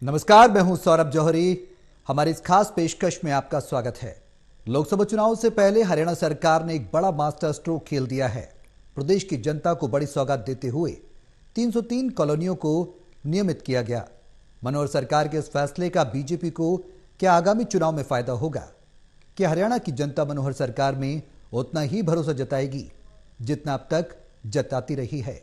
नमस्कार, मैं हूं सौरभ जौहरी। हमारी इस खास पेशकश में आपका स्वागत है। लोकसभा चुनाव से पहले हरियाणा सरकार ने एक बड़ा मास्टर स्ट्रोक खेल दिया है। प्रदेश की जनता को बड़ी सौगात देते हुए 303 कॉलोनियों को नियमित किया गया। मनोहर सरकार के इस फैसले का बीजेपी को क्या आगामी चुनाव में फायदा होगा? क्या हरियाणा की जनता मनोहर सरकार में उतना ही भरोसा जताएगी जितना अब तक जताती रही है?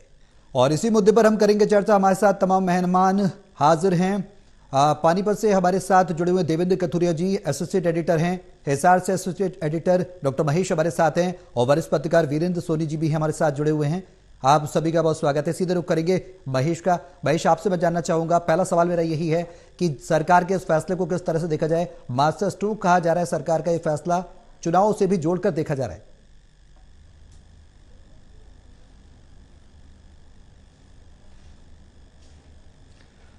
और इसी मुद्दे पर हम करेंगे चर्चा। हमारे साथ तमाम मेहमान हाजिर हैं। पानीपत से हमारे साथ जुड़े हुए देवेंद्र कथुरिया जी एसोसिएट एडिटर हैं। हिसार से एसोसिएट एडिटर डॉक्टर महेश हमारे साथ हैं और वरिष्ठ पत्रकार वीरेंद्र सोनी जी भी हमारे साथ जुड़े हुए हैं। आप सभी का बहुत स्वागत है। सीधे रुख करेंगे महेश का। महेश, आपसे मैं जानना चाहूंगा, पहला सवाल मेरा यही है कि सरकार के इस फैसले को किस तरह से देखा जाए? मास्टर स्ट्रोक कहा जा रहा है सरकार का, यह फैसला चुनाव से भी जोड़कर देखा जा रहा है।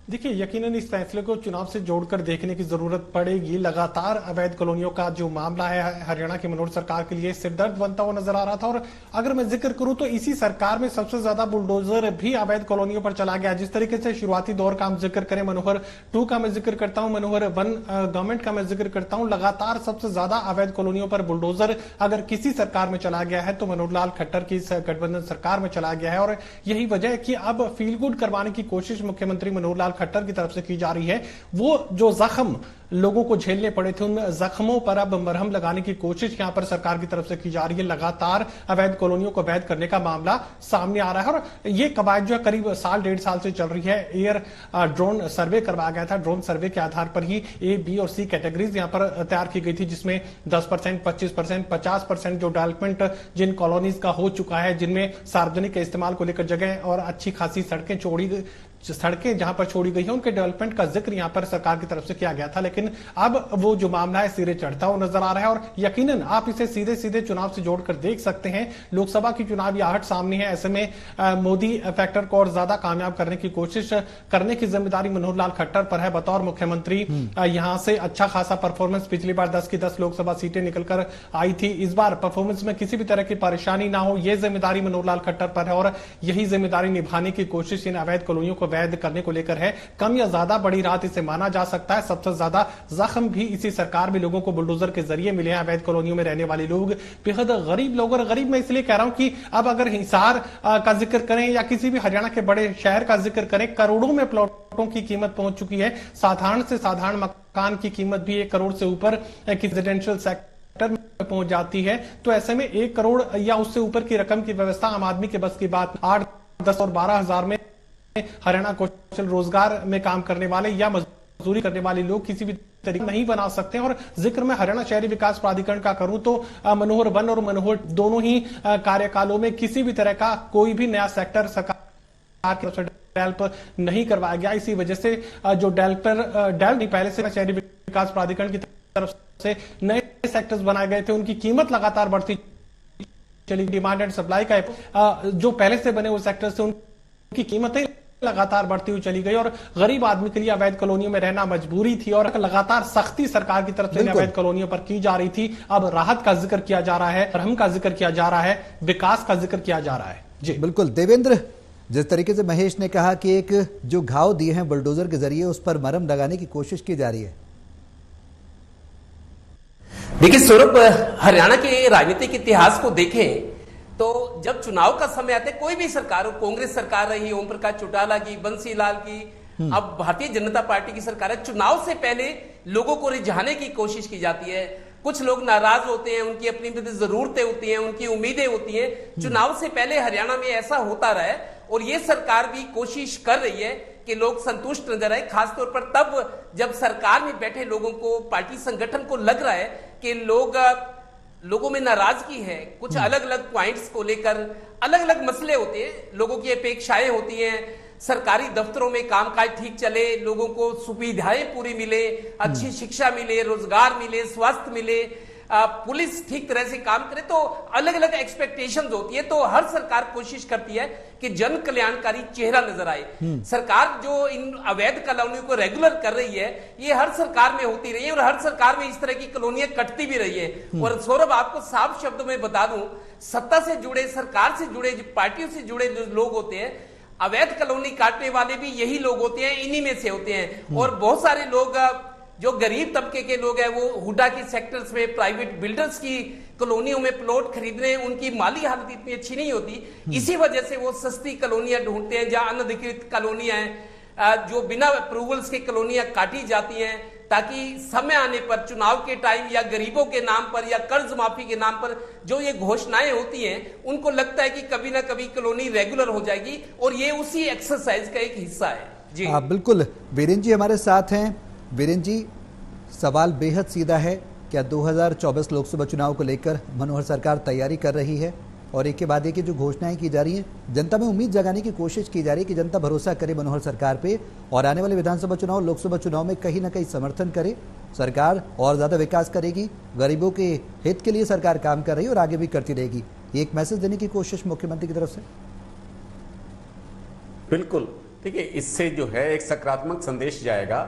देखिए, यकीनन इस फैसले को चुनाव से जोड़कर देखने की जरूरत पड़ेगी। लगातार अवैध कॉलोनियों का जो मामला है हरियाणा की मनोहर सरकार के लिए सिरदर्द बनता हुआ नजर आ रहा था। और अगर मैं जिक्र करूं तो इसी सरकार में सबसे ज्यादा बुलडोजर भी अवैध कॉलोनियों पर चला गया। जिस तरीके से शुरुआती दौर का हम जिक्र करें, मनोहर 2 का मैं जिक्र करता हूं, मनोहर 1 गवर्नमेंट का मैं जिक्र करता हूं, लगातार सबसे ज्यादा अवैध कॉलोनियों पर बुलडोजर अगर किसी सरकार में चला गया है तो मनोहर लाल खट्टर की गठबंधन सरकार में चला गया है। और यही वजह है कि अब फील गुड करवाने की कोशिश मुख्यमंत्री मनोहर लाल खट्टर की तरफ से की जा रही है। वो जो जख्म लोगों को झेलने पड़े थे, उन जख्मों पर अब मरहम लगाने की कोशिश यहां पर सरकार की तरफ से की जा रही है। लगातार अवैध कॉलोनियों को वैध करने का मामला सामने आ रहा है और ये कवायद जो है करीब साल 1.5 साल से चल रही है। एयर ड्रोन सर्वे करवाया गया था। ड्रोन सर्वे के आधार पर ही ए, बी और सी कैटेगरीज यहां पर तैयार की गई थी, जिसमें 10%, 25%, 50% जो डेवलपमेंट जिन कॉलोनीज का हो चुका है, जिनमें सार्वजनिक इस्तेमाल को लेकर जगह और अच्छी खासी सड़कें जहां पर छोड़ी गई है, उनके डेवलपमेंट का जिक्र यहां पर सरकार की तरफ से किया गया था। लेकिन अब वो जो मामला है सिरे चढ़ता हुआ नजर आ रहा है और यकीनन आप इसे सीधे सीधे चुनाव से जोड़कर देख सकते हैं। लोकसभा की चुनावी आहट सामने है। ऐसे में मोदी फैक्टर को और ज्यादा कामयाब करने की कोशिश करने की जिम्मेदारी मनोहर लाल खट्टर पर है बतौर मुख्यमंत्री। यहां से अच्छा खासा परफॉर्मेंस, पिछली बार 10 की 10 लोकसभा सीटें निकलकर आई थी। इस बार परफॉर्मेंस में किसी भी तरह की परेशानी ना हो, यह जिम्मेदारी मनोहर लाल खट्टर पर है और यही जिम्मेदारी निभाने की कोशिश इन अवैध कॉलोनियों को वैध करने को लेकर है। कम या ज्यादा बड़ी रात इसे माना जा सकता है। सबसे ज्यादा जख्म भी इसी सरकार में लोगों को बुलडोजर के जरिए मिले हैं। अवैध कॉलोनियों में रहने वाले लोग बेहद गरीब लोग, और गरीब मैं इसलिए कह रहा हूं कि अब अगर हिसार का जिक्र करें या किसी भी हरियाणा के बड़े शहर का जिक्र करें, करोड़ों में प्लॉटों की कीमत पहुंच चुकी है। साधारण से साधारण मकान की कीमत भी 1 करोड़ से ऊपर रेजिडेंशियल सेक्टर में पहुंच जाती है। तो ऐसे में 1 करोड़ या उससे ऊपर की रकम की व्यवस्था आम आदमी के बस की बात। 8, 10 और 12 हजार में हरियाणा कौशल रोजगार में काम करने वाले या मजदूरी करने वाले लोग किसी भी तरीके नहीं बना सकते। और जिक्र में हरियाणा शहरी विकास प्राधिकरण का करूं तो मनोहर 1 और मनोहर दोनों ही कार्यकालों में किसी भी तरह का कोई भी नया सेक्टर सरकार की तरफ से डेवलप नहीं करवाया गया। इसी वजह से जो डेवलप पहले से शहरी विकास प्राधिकरण की तरफ से नए सेक्टर्स बनाए गए थे, उनकी कीमत लगातार बढ़ती चली। डिमांड एंड सप्लाई का जो पहले से बने हुए सेक्टर से उनकी कीमतें लगातार बढ़ती हुई चली गई और गरीब आदमी के लिए अवैध कॉलोनियों में रहना मजबूरी थी। और लगातार सख्ती सरकार की तरफ से अवैध कॉलोनियों पर की जा रही थी। अब राहत का जिक्र किया जा रहा है, रहम का जिक्र किया जा रहा है, विकास का जिक्र किया जा रहा है। जी बिल्कुल देवेंद्र, जिस तरीके से महेश ने कहा कि एक जो घाव दिए हैं बुलडोजर के जरिए, उस पर मरहम लगाने की कोशिश की जा रही है। देखिए सौरभ, हरियाणा के राजनीतिक इतिहास को देखें तो जब चुनाव का समय आता है, कोई भी सरकार हो, कांग्रेस सरकार रही, ओम प्रकाश चौटाला की, बंसीलाल की, अब भारतीय जनता पार्टी की सरकार है, चुनाव से पहले लोगों को रिझाने की कोशिश की जाती है। कुछ लोग नाराज होते हैं, उनकी अपनी जरूरतें होती हैं, उनकी उम्मीदें होती हैं। चुनाव से पहले हरियाणा में ऐसा होता रहा है और ये सरकार भी कोशिश कर रही है कि लोग संतुष्ट नजर आए। खासतौर पर तब जब सरकार में बैठे लोगों को, पार्टी संगठन को लग रहा है कि लोगों में नाराजगी है, कुछ अलग अलग पॉइंट्स को लेकर अलग अलग मसले होते हैं, लोगों की अपेक्षाएं होती हैं, सरकारी दफ्तरों में कामकाज ठीक चले, लोगों को सुविधाएं पूरी मिले, अच्छी शिक्षा मिले, रोजगार मिले, स्वास्थ्य मिले, पुलिस ठीक तरह से काम करे, तो अलग अलग एक्सपेक्टेशंस होती है। तो हर सरकार कोशिश करती है कि जन कल्याणकारी चेहरा नजर आए। सरकार जो इन अवैध कॉलोनियों को रेगुलर कर रही है, ये हर सरकार में होती रही है और हर सरकार में इस तरह की कॉलोनियां कटती भी रही है। और सौरभ, आपको साफ शब्दों में बता दूं, सत्ता से जुड़े, सरकार से जुड़े, पार्टियों से जुड़े जो लोग होते हैं, अवैध कॉलोनी काटने वाले भी यही लोग होते हैं, इन्हीं में से होते हैं। और बहुत सारे लोग जो गरीब तबके के लोग हैं वो हुडा की सेक्टर्स में प्राइवेट बिल्डर्स की कॉलोनियों में प्लॉट खरीद रहे हैं, उनकी माली हालत इतनी अच्छी नहीं होती, इसी वजह से वो सस्ती कॉलोनियां ढूंढते हैं जहां अनधिकृत कॉलोनियां हैं, जो बिना अप्रूवल्स की कॉलोनियां काटी जाती हैं, ताकि समय आने पर चुनाव के टाइम या गरीबों के नाम पर या कर्ज माफी के नाम पर जो ये घोषणाएं होती हैं, उनको लगता है कि कभी ना कभी कॉलोनी रेगुलर हो जाएगी, और ये उसी एक्सरसाइज का एक हिस्सा है। जी हाँ बिल्कुल, वीरेंद्र जी हमारे साथ हैं। वीरेंद्र जी, सवाल बेहद सीधा है, क्या 2024 लोकसभा चुनाव को लेकर मनोहर सरकार तैयारी कर रही है? और एक के बाद एक जो घोषणाएं की जा रही हैं, जनता में उम्मीद जगाने की कोशिश की जा रही है कि जनता भरोसा करे मनोहर सरकार पे और आने वाले विधानसभा चुनाव, लोकसभा चुनाव में कहीं ना कहीं समर्थन करे, सरकार और ज्यादा विकास करेगी, गरीबों के हित के लिए सरकार काम कर रही है और आगे भी करती रहेगी, ये एक मैसेज देने की कोशिश मुख्यमंत्री की तरफ से? बिल्कुल, देखिए इससे जो है एक सकारात्मक संदेश जाएगा,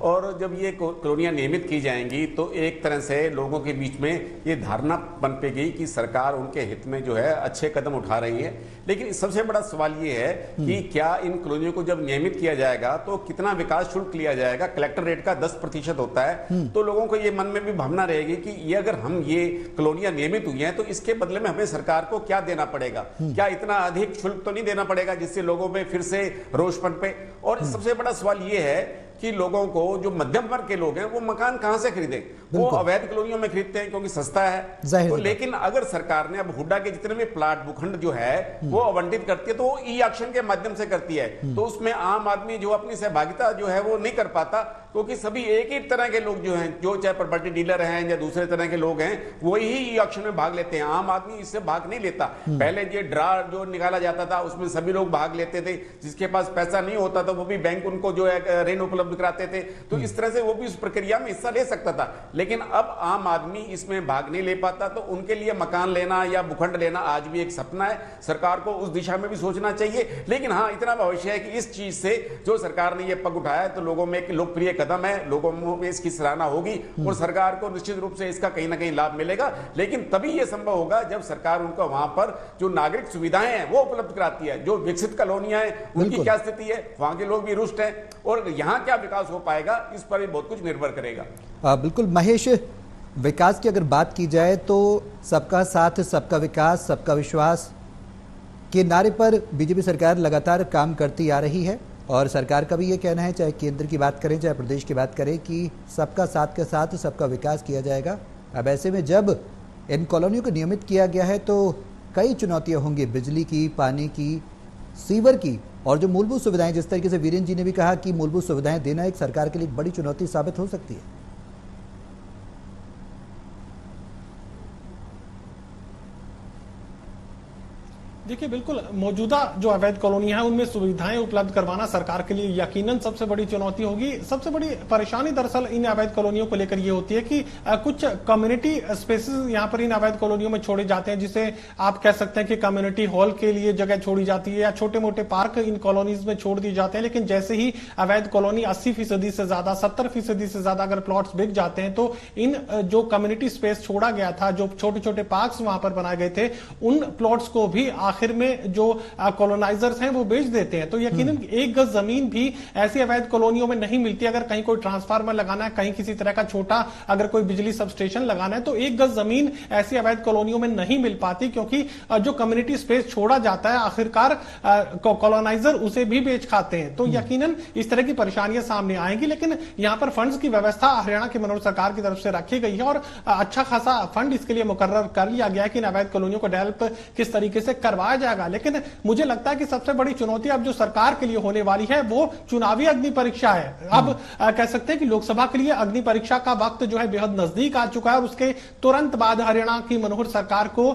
और जब ये कॉलोनियां नियमित की जाएंगी तो एक तरह से लोगों के बीच में ये धारणा पनपेगी कि सरकार उनके हित में जो है अच्छे कदम उठा रही है। लेकिन सबसे बड़ा सवाल ये है कि क्या इन कॉलोनियों को जब नियमित किया जाएगा तो कितना विकास शुल्क लिया जाएगा? कलेक्टर रेट का 10% होता है, तो लोगों को ये मन में भी भावना रहेगी कि ये अगर हम ये कॉलोनियां नियमित हुई हैं तो इसके बदले में हमें सरकार को क्या देना पड़ेगा, क्या इतना अधिक शुल्क तो नहीं देना पड़ेगा जिससे लोगों में फिर से रोष पे। और सबसे बड़ा सवाल यह है कि लोगों को, जो मध्यम वर्ग के लोग हैं, वो मकान कहां से खरीदें? वो अवैध कॉलोनियों में खरीदते हैं क्योंकि सस्ता है। तो लेकिन अगर सरकार ने अब हुड्डा के जितने भी प्लाट भूखंड जो है वो आवंटित करती है तो वो ई ऑक्शन के माध्यम से करती है, तो उसमें आम आदमी जो अपनी सहभागिता जो है वो नहीं कर पाता, क्योंकि सभी एक ही तरह के लोग जो हैं, जो चाहे प्रॉपर्टी डीलर हैं या दूसरे तरह के लोग हैं, वही ई ऑक्शन में भाग लेते हैं। आम आदमी इससे भाग नहीं लेता। पहले ये ड्रा जो निकाला जाता था उसमें सभी लोग भाग लेते थे, जिसके पास पैसा नहीं होता था वो भी बैंक उनको जो है ऋण उपलब्ध कराते थे, तो इस तरह से वो भी उस प्रक्रिया में हिस्सा ले सकता था। लेकिन अब आम आदमी इसमें भाग नहीं ले पाता, तो उनके लिए मकान लेना या भूखंड लेना आज भी एक सपना है। सरकार को उस दिशा में भी सोचना चाहिए। लेकिन हाँ, इतना अवश्य है कि इस चीज से जो सरकार ने ये पग उठाया है तो लोगों में एक लोकप्रिय कदम है, लोगों में इसकी सराहना होगी और सरकार को निश्चित रूप से इसका कहीं ना कहीं लाभ मिलेगा। लेकिन तभी यह संभव होगा जब सरकार उनको वहां पर जो नागरिक सुविधाएं हैं वो उपलब्ध कराती है। जो विकसित कॉलोनियां हैं उनकी क्या स्थिति है, वहां के लोग भी रुष्ट हैं, और यहां क्या विकास हो पाएगा इस पर भी बहुत कुछ निर्भर करेगा। बिल्कुल महेश, विकास की अगर बात की जाए तो सबका साथ, सबका विकास, सबका विश्वास के नारे पर बीजेपी सरकार लगातार काम करती आ रही है, और सरकार का भी ये कहना है, चाहे केंद्र की बात करें चाहे प्रदेश की बात करें, कि सबका साथ के साथ सबका विकास किया जाएगा। अब ऐसे में जब इन कॉलोनियों को नियमित किया गया है तो कई चुनौतियां होंगी, बिजली की, पानी की, सीवर की, और जो मूलभूत सुविधाएं, जिस तरीके से वीरेंद्र जी ने भी कहा कि मूलभूत सुविधाएं देना एक सरकार के लिए एक बड़ी चुनौती साबित हो सकती है। देखिए, बिल्कुल मौजूदा जो अवैध कॉलोनी है उनमें सुविधाएं उपलब्ध करवाना सरकार के लिए यकीनन सबसे बड़ी चुनौती होगी। सबसे बड़ी परेशानी दरअसल इन अवैध कॉलोनियों को लेकर ये होती है कि कुछ कम्युनिटी स्पेसेस यहाँ पर इन अवैध कॉलोनियों में छोड़े जाते हैं, जिसे आप कह सकते हैं कि कम्युनिटी हॉल के लिए जगह छोड़ी जाती है, या छोटे मोटे पार्क इन कॉलोनीज में छोड़ दिए जाते हैं। लेकिन जैसे ही अवैध कॉलोनी 80% से ज्यादा, 70% से ज्यादा अगर प्लॉट्स बिक जाते हैं तो इन जो कम्युनिटी स्पेस छोड़ा गया था, जो छोटे छोटे पार्क्स वहां पर बनाए गए थे, उन प्लॉट्स को भी आखिर में जो कॉलोनाइजर्स हैं वो बेच देते हैं। तो यकीनन एक गज जमीन भी ऐसी अवैध कॉलोनियों में नहीं मिलती। अगर कहीं कोई ट्रांसफार्मर लगाना है, कहीं किसी तरह का छोटा अगर कोई बिजली सब स्टेशन लगाना है, तो एक गज जमीन ऐसी अवैध कॉलोनियों में नहीं मिल पाती, क्योंकि जो कम्युनिटी स्पेस छोड़ा जाता है आखिरकार कॉलोनाइजर उसे भी बेच खाते हैं। तो यकीनन इस तरह की परेशानियां सामने आएंगी। लेकिन यहां पर फंड्स की व्यवस्था हरियाणा की मनोहर सरकार की तरफ से रखी गई है, और अच्छा खासा फंड इसके लिए मुकर्रर कर लिया गया है कि अवैध कॉलोनियों को डेवलप किस तरीके से करवाया जाएगा। लेकिन मुझे लगता है कि सबसे बड़ी चुनौती अब जो सरकार के लिए होने वाली है वो चुनावी अग्नि परीक्षा है। अब कह सकते हैं कि लोकसभा के लिए अग्नि परीक्षा का वक्त जो है बेहद नजदीक आ चुका है, और उसके तुरंत बाद हरियाणा की मनोहर सरकार को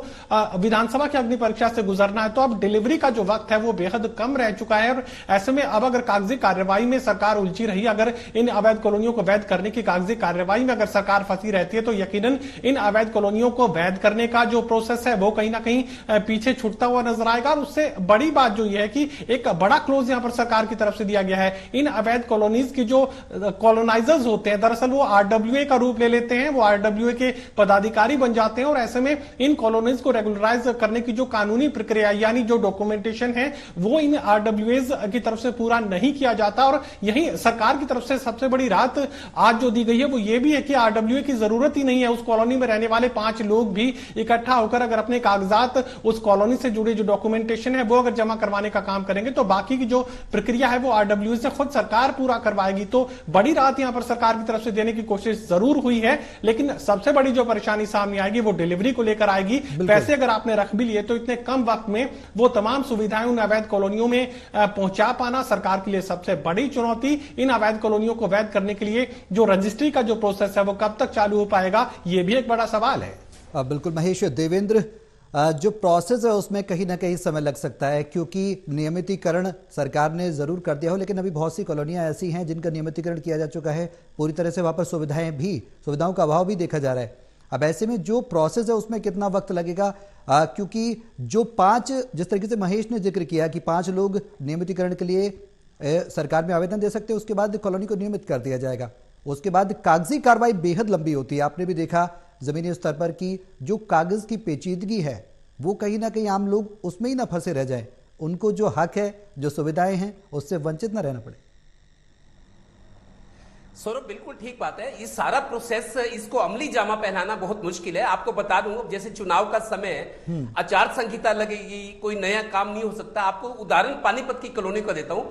विधानसभा की अग्नि परीक्षा से गुजरना है। तो अब डिलीवरी का जो वक्त है वो बेहद कम रह चुका है, और ऐसे में अब अगर कागजी कार्रवाई में सरकार उलझी रही, अगर इन अवैध कॉलोनियों को वैध करने की कागजी कार्रवाई में अगर सरकार फंसी रहती है, तो यकीनन इन अवैध कॉलोनियों को वैध करने का जो प्रोसेस है वो कहीं ना कहीं पीछे छूटता हुआ हुआ नजर आएगा। और उससे बड़ी बात जो ये है कि एक बड़ा क्लोज यहां पर सरकार की तरफ से दिया गया है। इन अवैध कॉलोनीज की जो कॉलोनाइजर्स होते हैं, दरअसल वो आरडब्ल्यूए का रूप ले लेते हैं, वो आरडब्ल्यूए के पदाधिकारी बन जाते हैं, और ऐसे में इन कॉलोनीज को रेगुलराइज करने की जो कानूनी प्रक्रिया यानी जो डॉक्यूमेंटेशन है वो इन आरडब्ल्यूएज की तरफ से पूरा नहीं किया जाता। और यही सरकार की तरफ से सबसे बड़ी राहत आज जो दी गई है वो ये भी है कि आरडब्ल्यूए की जरूरत ही नहीं है। उस कॉलोनी में रहने वाले 5 लोग भी इकट्ठा होकर अगर अपने कागजात उस कॉलोनी से जुड़े जो डॉक्यूमेंटेशन है वो अगर जमा करवाने का काम करेंगे तो बाकी की जो प्रक्रिया है वो आरडब्ल्यूए से खुद सरकार पूरा करवाएगी। तो बड़ी राहत यहां पर सरकार की तरफ से देने की कोशिश जरूर हुई है, लेकिन सबसे बड़ी जो परेशानी सामने आएगी वो डिलीवरी को लेकर आएगी। पैसे अगर आपने रख भी लिए तो इतने कम वक्त में वो तमाम सुविधाएं उन अवैध कॉलोनियों में पहुंचा पाना सरकार के लिए सबसे बड़ी चुनौती। इन अवैध कॉलोनियों को वैध करने के लिए जो रजिस्ट्री का जो प्रोसेस है वो कब तक चालू हो पाएगा, ये भी एक बड़ा सवाल है। बिल्कुल महेश। देवेंद्र, जो प्रोसेस है उसमें कहीं ना कहीं समय लग सकता है, क्योंकि नियमितीकरण सरकार ने जरूर कर दिया हो, लेकिन अभी बहुत सी कॉलोनियां ऐसी हैं जिनका नियमितीकरण किया जा चुका है पूरी तरह से, वहां पर सुविधाओं का अभाव भी देखा जा रहा है। अब ऐसे में जो प्रोसेस है उसमें कितना वक्त लगेगा, क्योंकि जो 5, जिस तरीके से महेश ने जिक्र किया कि 5 लोग नियमितीकरण के लिए सरकार में आवेदन दे सकते हैं, उसके बाद कॉलोनी को नियमित कर दिया जाएगा। उसके बाद कागजी कार्रवाई बेहद लंबी होती है। आपने भी देखा जमीनी स्तर पर कि जो कागज की पेचीदगी है वो कहीं ना कहीं आम लोग उसमें ही ना फंसे रह जाए, उनको जो हक है, जो सुविधाएं हैं, उससे वंचित ना रहना पड़े। सौरभ, बिल्कुल ठीक बात है। इस सारा प्रोसेस, इसको अमली जामा पहनाना बहुत मुश्किल है। आपको बता दूं, जैसे चुनाव का समय है, आचार संहिता लगेगी, कोई नया काम नहीं हो सकता। आपको उदाहरण पानीपत की कॉलोनी का देता हूं।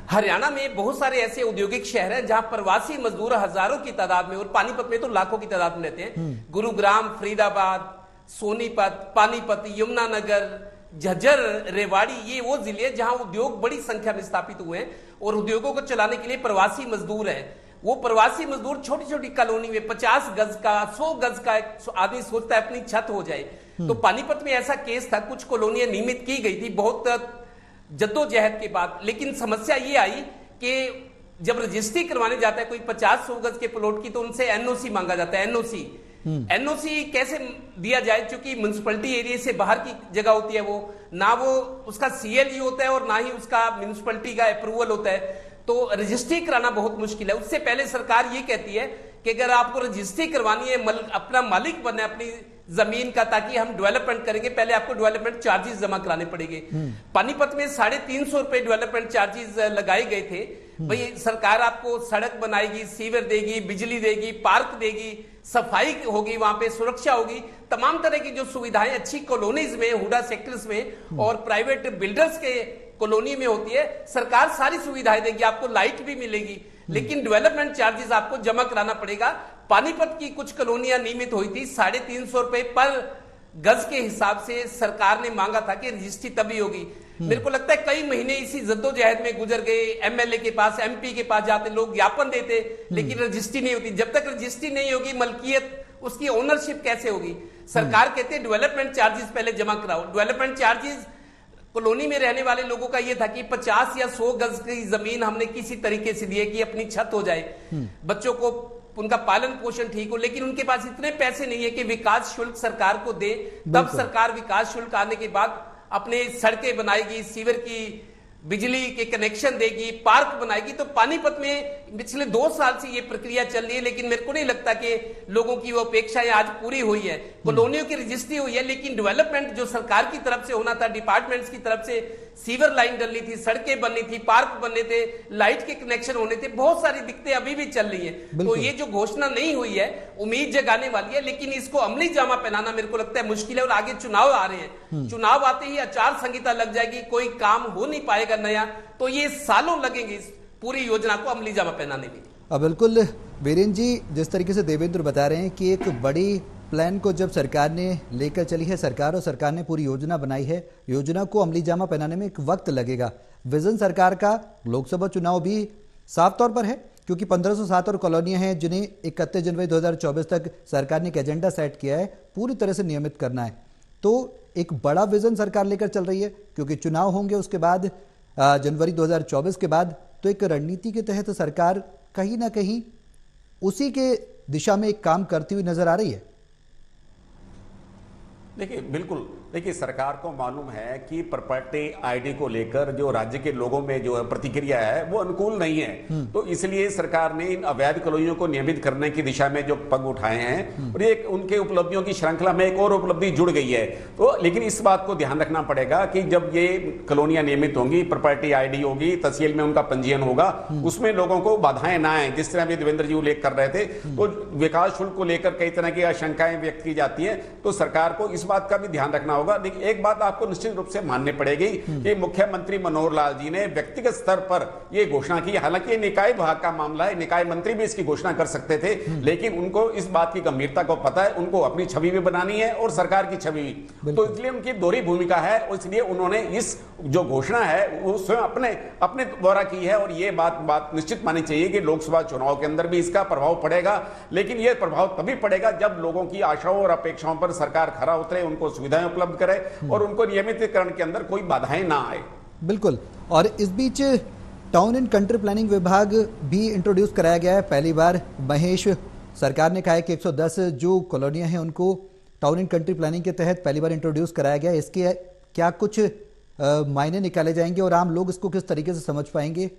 हरियाणा में बहुत सारे ऐसे औद्योगिक शहर हैं जहां प्रवासी मजदूर हजारों की तादाद में, और पानीपत में तो लाखों की तादाद में रहते हैं। गुरुग्राम, फरीदाबाद, सोनीपत, पानीपत, यमुनानगर, झज्जर, रेवाड़ी, ये वो जिले हैं जहां उद्योग बड़ी संख्या में स्थापित हुए हैं और उद्योगों को चलाने के लिए प्रवासी मजदूर हैं। वो प्रवासी मजदूर छोटी छोटी कॉलोनी में 50 गज का, 100 गज का आदमी सोचता है अपनी छत हो जाए। तो पानीपत में ऐसा केस था, कुछ कॉलोनियां नियमित की गई थी बहुत जद्दोजहद के बाद, लेकिन समस्या ये आई कि जब रजिस्ट्री करवाने जाता है कोई 50-100 गज के प्लॉट की, तो उनसे एनओसी मांगा जाता है। एनओसी कैसे दिया जाए, क्योंकि म्युनिसिपैलिटी एरिया से बाहर की जगह होती है, वो ना वो उसका सीएलई होता है और ना ही उसका म्युनिसिपैलिटी का अप्रूवल होता है, तो रजिस्ट्री कराना बहुत मुश्किल है। उससे पहले सरकार ये कहती है कि अगर आपको रजिस्ट्री करवानी है, अपना मालिक बनना है अपनी जमीन का, ताकि हम डेवलपमेंट करेंगे, पहले आपको डेवलपमेंट चार्जेस जमा कराने पड़ेंगे। पानीपत में 350 रुपए डेवलपमेंट चार्जेस लगाए गए थे। भाई, सरकार आपको सड़क बनाएगी, सीवर देगी, बिजली देगी, पार्क देगी, सफाई होगी, वहां पे सुरक्षा होगी, तमाम तरह की जो सुविधाएं अच्छी कॉलोनीज में, हुडा सेक्टर्स में और प्राइवेट बिल्डर्स के कॉलोनी में होती है, सरकार सारी सुविधाएं देगी, आपको लाइट भी मिलेगी, लेकिन डेवलपमेंट चार्जेस आपको जमा कराना पड़ेगा। पानीपत की कुछ कॉलोनियां नियमित हुई थी, 350 रुपए पर गज के हिसाब से सरकार ने मांगा था कि रजिस्ट्री तभी होगी। मेरे को लगता है कई महीने इसी जद्दोजहद में गुजर गए। एमएलए के पास, एमपी के पास जाते लोग, ज्ञापन देते, लेकिन रजिस्ट्री नहीं होती। जब तक रजिस्ट्री नहीं होगी, मलकियत, उसकी ओनरशिप कैसे होगी? सरकार कहते हैं डेवलपमेंट चार्जेस पहले जमा कराओ। डेवलपमेंट चार्जेस कॉलोनी में रहने वाले लोगों का यह था कि 50 या 100 गज की जमीन हमने किसी तरीके से दी है कि अपनी छत हो जाए, बच्चों को उनका पालन पोषण ठीक हो, लेकिन उनके पास इतने पैसे नहीं है कि विकास शुल्क सरकार को दे। तब सरकार विकास शुल्क आने के बाद अपने सड़कें बनाएगी, सीवर की, बिजली के कनेक्शन देगी, पार्क बनाएगी। तो पानीपत में पिछले 2 साल से ये प्रक्रिया चल रही है, लेकिन मेरे को नहीं लगता कि लोगों की वो अपेक्षाएं आज पूरी हुई है। कॉलोनियों की रजिस्ट्री हुई है, लेकिन डेवलपमेंट जो सरकार की तरफ से होना था, डिपार्टमेंट्स की तरफ से सीवर लाइन डलनी थी, सड़कें बननी थी, पार्क बनने थे, लाइट के कनेक्शन होने थे, बहुत सारी दिक्कतें अभी भी चल रही है। तो ये जो घोषणा नहीं हुई है, उम्मीद जगाने वाली है, लेकिन इसको अमली जामा पहनाना मेरे को लगता है मुश्किल है। और आगे चुनाव आ रहे हैं, चुनाव आते ही आचार संहिता लग जाएगी, कोई काम हो नहीं पाएगा नया, तो ये सालों लगेंगे इस पूरी योजना को अमली जामा पहनाने में। बिल्कुल वीरेंद्र जी, जिस तरीके से देवेंद्र बता रहे हैं कि एक बड़ी प्लान को जब सरकार ने लेकर चली है, सरकार ने पूरी योजना बनाई है, योजना को अमली जामा पहनाने में एक वक्त लगेगा। विजन सरकार का लोकसभा चुनाव भी साफ तौर पर है, क्योंकि 1507 और कॉलोनियां हैं जिन्हें 31 जनवरी 2024 तक सरकार ने एक एजेंडा सेट किया है, पूरी तरह से नियमित करना है। तो एक बड़ा विजन सरकार लेकर चल रही है, क्योंकि चुनाव होंगे उसके बाद, जनवरी 2024 के बाद, तो एक रणनीति के तहत सरकार कहीं ना कहीं उसी के दिशा में एक काम करती हुई नजर आ रही है। देखिए, बिल्कुल देखिए, सरकार को मालूम है कि प्रॉपर्टी आईडी को लेकर जो राज्य के लोगों में जो है प्रतिक्रिया है वो अनुकूल नहीं है। तो इसलिए सरकार ने इन अवैध कॉलोनियों को नियमित करने की दिशा में जो पग उठाए हैं और एक उनके उपलब्धियों की श्रृंखला में एक और उपलब्धि जुड़ गई है। तो लेकिन इस बात को ध्यान रखना पड़ेगा कि जब ये कॉलोनियां नियमित होंगी, प्रॉपर्टी आईडी होगी, तहसील में उनका पंजीयन होगा, उसमें लोगों को बाधाएं ना आए। जिस तरह अभी देवेंद्र जी उल्लेख कर रहे थे, तो विकास शुल्क को लेकर कई तरह की आशंकाएं व्यक्त की जाती है, तो सरकार को इस बात का भी ध्यान रखना होगा। लेकिन एक बात आपको निश्चित रूप से माननी पड़ेगी कि मुख्यमंत्री मनोहर लाल जी ने व्यक्तिगत स्तर पर यह घोषणा की। हालांकि निकाय विभाग का मामला है, निकाय मंत्री भी इसकी घोषणा कर सकते थे, लेकिन उनको इस बात की गंभीरता को पता है, उनको अपनी छवि भी बनानी है और सरकार की छवि भी, तो इसलिए उनकी दोहरी भूमिका है। और इसलिए उन्होंने इस जो घोषणा है वो स्वयं अपने द्वारा की है। और ये बात निश्चित माननी चाहिए कि लोकसभा चुनाव के अंदर भी इसका प्रभाव पड़ेगा, लेकिन यह प्रभाव तभी पड़ेगा जब लोगों की आशाओं और अपेक्षाओं पर सरकार खरा उतरे, उनको सुविधाएं उपलब्ध करे और उनको नियमितीकरण के अंदर कोई बाधाएं ना आए। बिल्कुल। और इस बीच टाउन एंड कंट्री प्लानिंग विभाग भी इंट्रोड्यूस कराया गया है पहली बार। महेश, सरकार ने कहा है कि 110 जो कॉलोनियां हैं उनको टाउन एंड कंट्री प्लानिंग के तहत पहली बार इंट्रोड्यूस कराया गया। इसके क्या कुछ मायने निकाले जाएंगे और आम लोग इसको किस तरीके से समझ पाएंगे?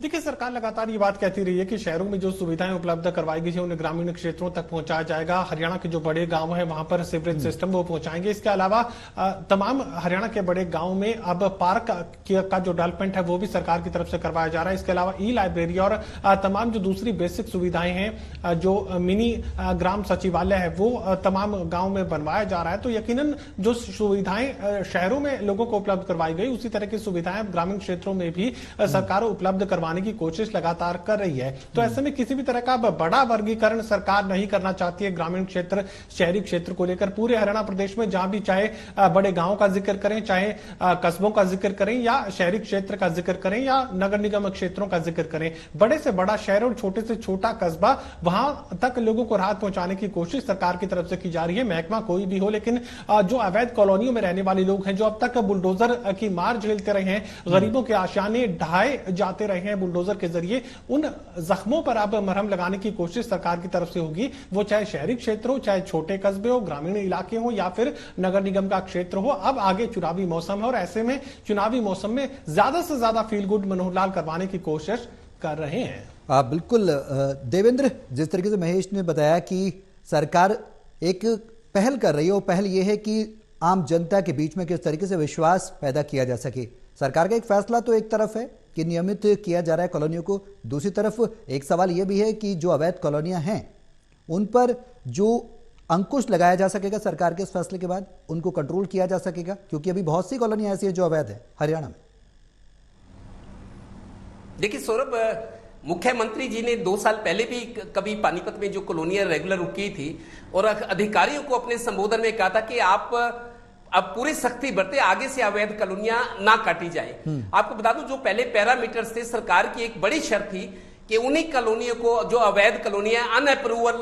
देखिए, सरकार लगातार ये बात कहती रही है कि शहरों में जो सुविधाएं उपलब्ध करवाई गई है उन्हें ग्रामीण क्षेत्रों तक पहुंचाया जाएगा। हरियाणा के जो बड़े गांव हैं वहां पर सीवरेज सिस्टम वो पहुंचाएंगे। इसके अलावा तमाम हरियाणा के बड़े गांव में अब पार्क का जो डेवलपमेंट है वो भी सरकार की तरफ से करवाया जा रहा है। इसके अलावा ई लाइब्रेरी और तमाम जो दूसरी बेसिक सुविधाएं हैं, जो मिनी ग्राम सचिवालय है वो तमाम गाँव में बनवाया जा रहा है। तो यकीनन जो सुविधाएं शहरों में लोगों को उपलब्ध करवाई गई, उसी तरह की सुविधाएं ग्रामीण क्षेत्रों में भी सरकार उपलब्ध करवाने की कोशिश लगातार कर रही है। तो ऐसे में किसी भी तरह का बड़ा वर्गीकरण सरकार नहीं करना चाहती है ग्रामीण क्षेत्र शहरी क्षेत्र को लेकर। पूरे हरियाणा प्रदेश में जहां भी चाहे बड़े गांव का जिक्र करें, चाहे कस्बों का जिक्र करें या शहरी क्षेत्र का जिक्र करें या नगर निगम क्षेत्रों का जिक्र करें, बड़े से बड़ा शहर और छोटे से छोटा कस्बा, वहां तक लोगों को राहत पहुंचाने की कोशिश सरकार की तरफ से की जा रही है। महकमा कोई भी हो, लेकिन जो अवैध कॉलोनियों में रहने वाले लोग हैं, जो अब तक बुलडोजर की मार झेलते रहे हैं, गरीबों के आशियाने ढाए जाते रहे हैं बुलडोजर के जरिए, उन जख्मों पर अब मरहम लगाने की कोशिश सरकार की तरफ से होगी। वो चाहे शहरी क्षेत्र हो, चाहे छोटे कस्बे हो, ग्रामीण इलाके हो या फिर नगर निगम का क्षेत्र हो। अब आगे चुनावी मौसम है और ऐसे में चुनावी मौसम में ज्यादा से ज्यादा फील गुड मनोहर लाल करवाने की कोशिश कर रहे हैं। बिल्कुल देवेंद्र, जिस तरीके से महेश ने बताया कि सरकार एक पहल कर रही है, वो पहल ये है कि आम जनता के बीच में किस तरीके से विश्वास पैदा किया जा सके। सरकार का एक फैसला तो एक तरफ है कि नियमित किया जा रहा है कॉलोनियों को, दूसरी तरफ एक सवाल यह भी है कि जो अवैध कॉलोनियां हैं उन पर जो अंकुश लगाया जा सकेगा सरकार के इस फैसले के बाद, उनको कंट्रोल किया जा सकेगा, क्योंकि अभी बहुत सी कॉलोनियां ऐसी हैं जो अवैध है हरियाणा में। देखिए सौरभ, मुख्यमंत्री जी ने 2 साल पहले भी कभी पानीपत में जो कॉलोनियां रेगुलर रुकी थी और अधिकारियों को अपने संबोधन में कहा था कि आप अब पूरी सख्ती बरते, आगे से अवैध कॉलोनियां ना काटी जाए। आपको बता दूं, जो पहले पैरामीटर्स थे, सरकार की एक बड़ी शर्त थी कि उन्हीं कॉलोनियों को, जो अवैध कॉलोनियां अनअप्रूवल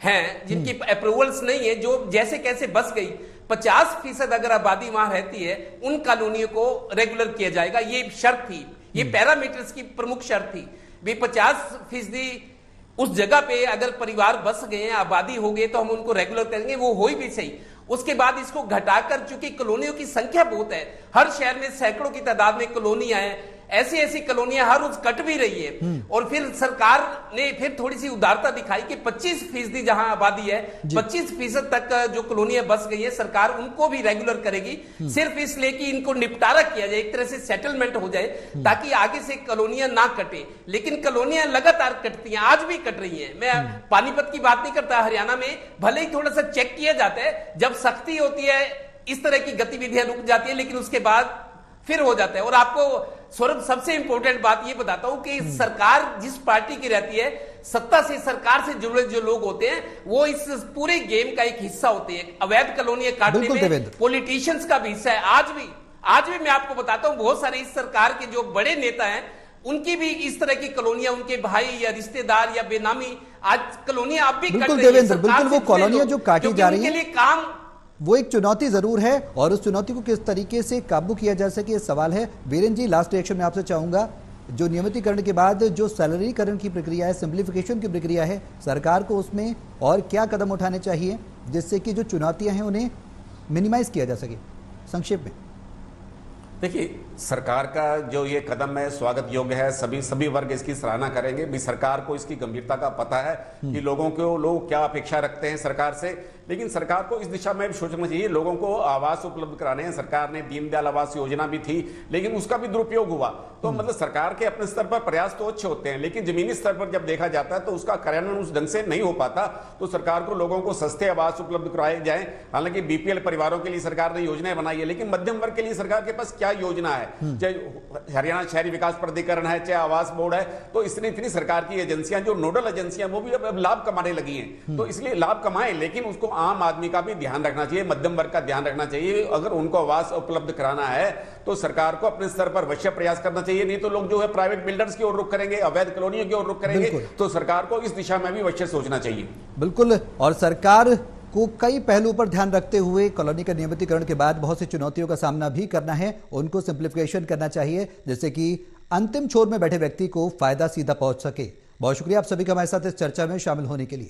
हैं, जिनकी अप्रूवल्स नहीं है, जो जैसे कैसे बस गई, 50% अगर आबादी वहां रहती है, उन कॉलोनियों को रेगुलर किया जाएगा। ये शर्त थी, ये पैरामीटर्स की प्रमुख शर्त थी। भी 50% उस जगह पे अगर परिवार बस गए हैं, आबादी हो गई, तो हम उनको रेगुलर करेंगे। वो हो भी सही। उसके बाद इसको घटाकर, चूंकि कॉलोनियों की संख्या बहुत है, हर शहर में सैकड़ों की तादाद में कॉलोनियां हैं, ऐसी ऐसी कॉलोनियां हर रोज कट भी रही है। और फिर सरकार ने फिर थोड़ी सी उदारता दिखाई कि 25% जहां आबादी है, 25% तक जो कॉलोनियां बस गई है, सरकार उनको भी रेगुलर करेगी, सिर्फ इसलिए कि इनको निपटारा किया जाए, एक तरह से सेटलमेंट हो जाए, ताकि आगे से कॉलोनियां ना कटे। लेकिन कॉलोनियां लगातार कटती हैं, आज भी कट रही हैं। मैं पानीपत की बात नहीं करता, हरियाणा में भले ही थोड़ा सा चेक किया जाता है, जब सख्ती होती है इस तरह की गतिविधियां रुक जाती है, लेकिन उसके बाद फिर हो जाता है। और आपको सौरभ सबसे इंपॉर्टेंट बात ये बताता हूं कि सरकार जिस पार्टी की रहती है, सत्ता से, सरकार से जुड़े जो लोग होते हैं, वो इस पूरे गेम का एक हिस्सा होते हैं। अवैध कॉलोनियां काटने में पॉलिटिशियंस का भी हिस्सा है। आज भी मैं आपको बताता हूं, बहुत सारे इस सरकार के जो बड़े नेता हैं, उनकी भी इस तरह की कॉलोनियां, उनके भाई या रिश्तेदार या बेनामी आज कॉलोनियां अब भी कट रही है। बिल्कुल, वो कॉलोनियां जो काटी जा रही है काम, वो एक चुनौती जरूर है और उस चुनौती को किस तरीके से काबू किया जा सके, ये सवाल है। वीरेंद्र जी, लास्ट रिएक्शन में आपसे चाहूंगा जो नियमितीकरण के बाद जो सैलरीकरण की प्रक्रिया है, सिंप्लीफिकेशन की प्रक्रिया है, सरकार को उसमें और क्या कदम उठाने चाहिए जिससे कि जो चुनौतियां हैं उन्हें मिनिमाइज किया जा सके? संक्षेप में देखिए, सरकार का जो ये कदम है स्वागत योग्य है। सभी वर्ग इसकी सराहना करेंगे। भी सरकार को इसकी गंभीरता का पता है कि लोग क्या अपेक्षा रखते हैं सरकार से, लेकिन सरकार को इस दिशा में भी सोचना चाहिए। लोगों को आवास उपलब्ध कराने हैं। सरकार ने दीनदयाल आवास योजना भी थी, लेकिन उसका भी दुरुपयोग हुआ। तो मतलब सरकार के अपने स्तर पर प्रयास तो अच्छे होते हैं, लेकिन जमीनी स्तर पर जब देखा जाता है तो उसका कार्यान्वयन उस ढंग से नहीं हो पाता। तो सरकार को लोगों को सस्ते आवास उपलब्ध कराए जाए। हालांकि बीपीएल परिवारों के लिए सरकार ने योजनाएं बनाई है, लेकिन मध्यम वर्ग के लिए सरकार के पास क्या योजना है? चाहे हरियाणा शहरी विकास प्राधिकरण है, चाहे आवास बोर्ड है, तो इतनी सरकार की एजेंसियां, जो नोडल एजेंसियां, वो भी अब लाभ कमाने लगी हैं। तो इसलिए लाभ कमाएं, लेकिन उसको आम आदमी का भी ध्यान रखना चाहिए, मध्यम वर्ग का ध्यान रखना चाहिए। अगर उनको आवास उपलब्ध कराना है तो सरकार को अपने स्तर पर अवश्य प्रयास करना चाहिए। नहीं तो लोग जो है प्राइवेट बिल्डर्स की ओर रुख करेंगे, अवैध कॉलोनियों की ओर रुख करेंगे। तो सरकार को इस दिशा में भी अवश्य सोचना चाहिए। बिल्कुल, और सरकार को कई पहलुओं पर ध्यान रखते हुए कॉलोनी का नियमितीकरण के बाद बहुत सी चुनौतियों का सामना भी करना है। उनको सिंप्लीफिकेशन करना चाहिए जिससे कि अंतिम छोर में बैठे व्यक्ति को फायदा सीधा पहुंच सके। बहुत शुक्रिया आप सभी का हमारे साथ इस चर्चा में शामिल होने के लिए।